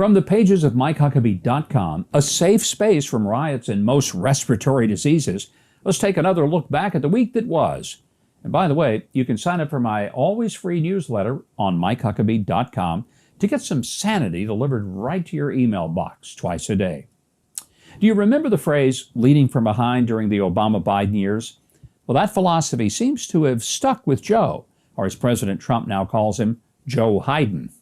From the pages of MikeHuckabee.com, a safe space from riots and most respiratory diseases, let's take another look back at the week that was. And by the way, you can sign up for my always free newsletter on MikeHuckabee.com to get some sanity delivered right to your email box twice a day. Do you remember the phrase leading from behind during the Obama-Biden years? Well, that philosophy seems to have stuck with Joe, or as President Trump now calls him, Joe Biden.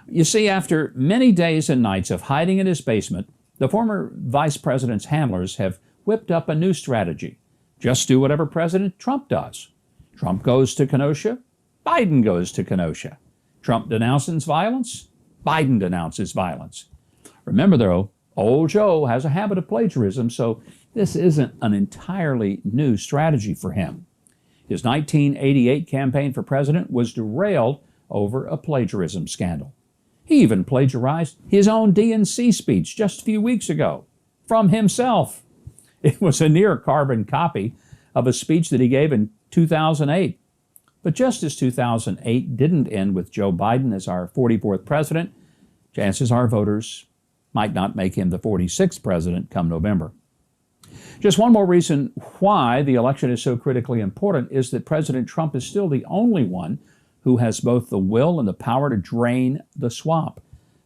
You see, after many days and nights of hiding in his basement, the former vice president's handlers have whipped up a new strategy. Just do whatever President Trump does. Trump goes to Kenosha, Biden goes to Kenosha. Trump denounces violence, Biden denounces violence. Remember, though, old Joe has a habit of plagiarism, so this isn't an entirely new strategy for him. His 1988 campaign for president was derailed over a plagiarism scandal. He even plagiarized his own DNC speech just a few weeks ago from himself. It was a near carbon copy of a speech that he gave in 2008. But just as 2008 didn't end with Joe Biden as our 44th president, chances are voters might not make him the 46th president come November. Just one more reason why the election is so critically important is that President Trump is still the only one who has both the will and the power to drain the swamp.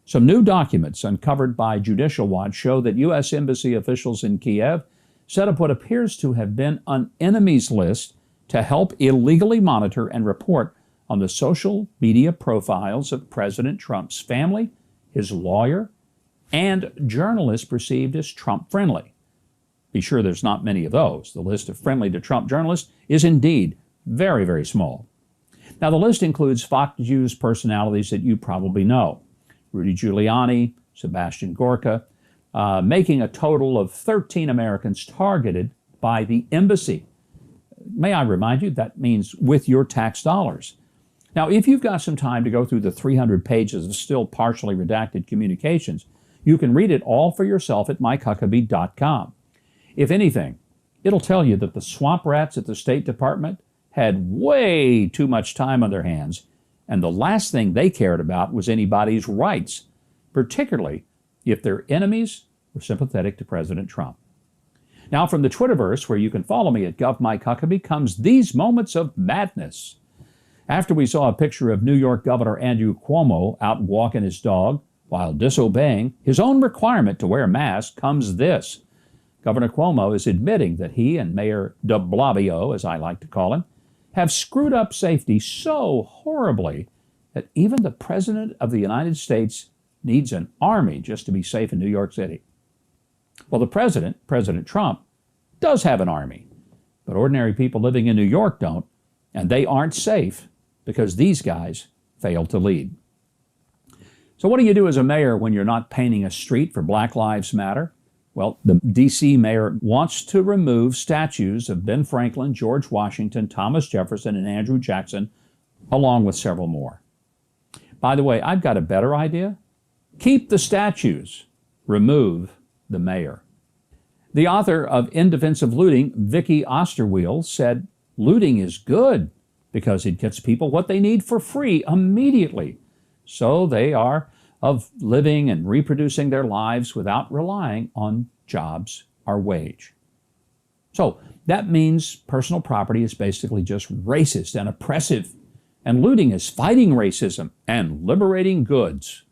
Some new documents uncovered by Judicial Watch show that U.S. Embassy officials in Kiev set up what appears to have been an enemies list to help illegally monitor and report on the social media profiles of President Trump's family, his lawyer, and journalists perceived as Trump-friendly. Be sure there's not many of those. The list of friendly to Trump journalists is indeed very, very small. Now, the list includes Fox News personalities that you probably know. Rudy Giuliani, Sebastian Gorka, making a total of 13 Americans targeted by the embassy. May I remind you, that means with your tax dollars. Now, if you've got some time to go through the 300 pages of still partially redacted communications, you can read it all for yourself at MikeHuckabee.com. If anything, it'll tell you that the swamp rats at the State Department had way too much time on their hands, and the last thing they cared about was anybody's rights, particularly if their enemies were sympathetic to President Trump. Now, from the Twitterverse, where you can follow me at GovMikeHuckabee, comes these moments of madness. After we saw a picture of New York Governor Andrew Cuomo out walking his dog while disobeying his own requirement to wear a mask, comes this. Governor Cuomo is admitting that he and Mayor de Blasio, as I like to call him, have screwed up safety so horribly that even the President of the United States needs an army just to be safe in New York City. Well, the President, President Trump, does have an army, but ordinary people living in New York don't, and they aren't safe because these guys failed to lead. So what do you do as a mayor when you're not painting a street for Black Lives Matter? Well, the D.C. mayor wants to remove statues of Ben Franklin, George Washington, Thomas Jefferson, and Andrew Jackson, along with several more. By the way, I've got a better idea. Keep the statues. Remove the mayor. The author of In Defense of Looting, Vicky Osterweel, said, "Looting is good because it gets people what they need for free immediately. So they are of living and reproducing their lives without relying on jobs or wage." So that means personal property is basically just racist and oppressive, and looting is fighting racism and liberating goods.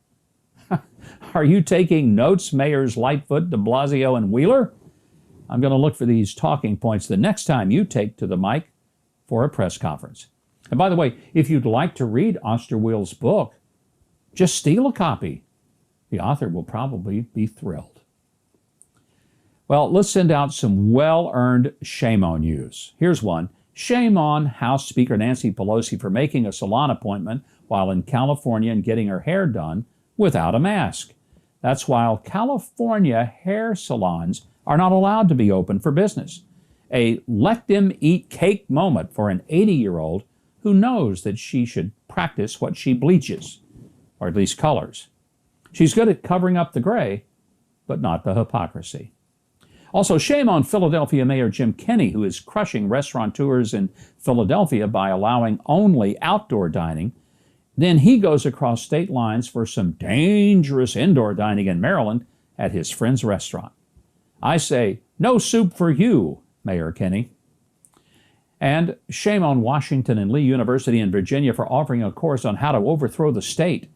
Are you taking notes, Mayors Lightfoot, de Blasio, and Wheeler? I'm going to look for these talking points the next time you take to the mic for a press conference. And by the way, if you'd like to read Osterweel's book, just steal a copy. The author will probably be thrilled. Well, let's send out some well-earned shame on yous. Here's one. Shame on House Speaker Nancy Pelosi for making a salon appointment while in California and getting her hair done without a mask. That's while California hair salons are not allowed to be open for business. A let them eat cake moment for an 80-year-old who knows that she should practice what she bleaches, or at least colors. She's good at covering up the gray, but not the hypocrisy. Also, shame on Philadelphia Mayor Jim Kenney, who is crushing restaurateurs in Philadelphia by allowing only outdoor dining Then he goes across state lines for some dangerous indoor dining in Maryland at his friend's restaurant. I say, no soup for you, Mayor Kenney. And shame on Washington and Lee University in Virginia for offering a course on how to overthrow the state.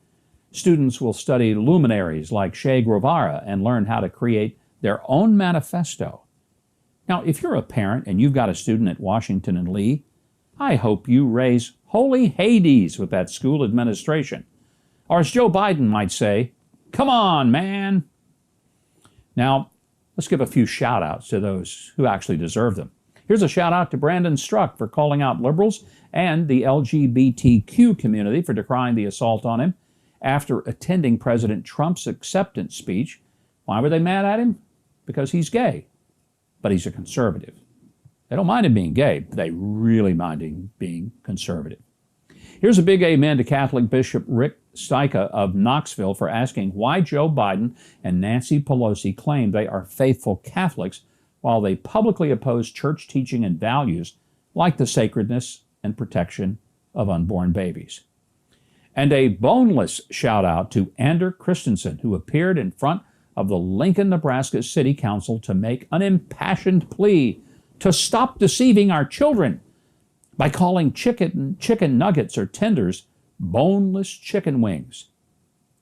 Students will study luminaries like Che Guevara and learn how to create their own manifesto. Now, if you're a parent and you've got a student at Washington and Lee, I hope you raise holy Hades with that school administration. Or as Joe Biden might say, come on, man. Now, let's give a few shout-outs to those who actually deserve them. Here's a shout-out to Brandon Struck for calling out liberals and the LGBTQ community for decrying the assault on him after attending President Trump's acceptance speech. Why were they mad at him? Because he's gay, but he's a conservative. They don't mind him being gay, but they really mind him being conservative. Here's a big amen to Catholic Bishop Rick Styka of Knoxville for asking why Joe Biden and Nancy Pelosi claim they are faithful Catholics while they publicly oppose church teaching and values like the sacredness and protection of unborn babies. And a boneless shout out to Ander Christensen, who appeared in front of the Lincoln, Nebraska City Council to make an impassioned plea to stop deceiving our children by calling chicken nuggets or tenders boneless chicken wings.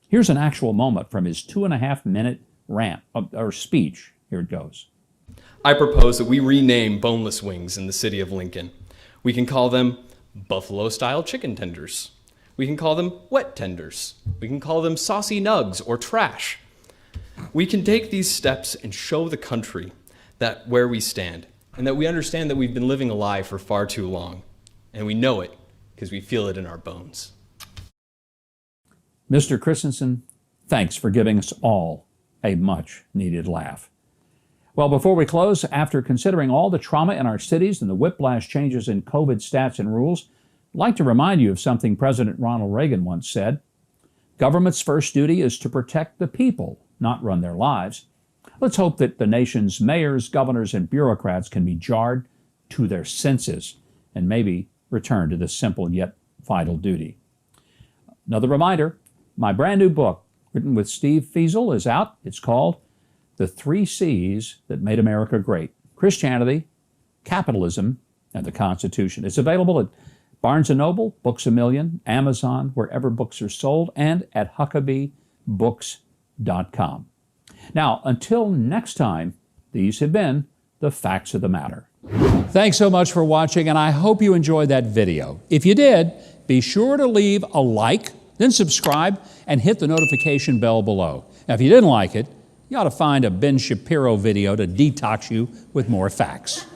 Here's an actual moment from his 2.5-minute rant or speech. Here it goes. I propose that we rename boneless wings in the city of Lincoln. We can call them buffalo-style chicken tenders. We can call them wet tenders. We can call them saucy nugs or trash. We can take these steps and show the country that where we stand and that we understand that we've been living a lie for far too long. And we know it because we feel it in our bones. Mr. Christensen, thanks for giving us all a much-needed laugh. Well, before we close, after considering all the trauma in our cities and the whiplash changes in COVID stats and rules, I'd like to remind you of something President Ronald Reagan once said. Government's first duty is to protect the people, not run their lives. Let's hope that the nation's mayors, governors, and bureaucrats can be jarred to their senses and maybe return to this simple yet vital duty. Another reminder, my brand new book, written with Steve Fiesel, is out. It's called The 3 C's That Made America Great: Christianity, Capitalism, and the Constitution. It's available at Barnes & Noble, Books A Million, Amazon, wherever books are sold, and at HuckabeeBooks.com. Now, until next time, these have been the facts of the matter. Thanks so much for watching, and I hope you enjoyed that video. If you did, be sure to leave a like, then subscribe, and hit the notification bell below. Now, if you didn't like it, you ought to find a Ben Shapiro video to detox you with more facts.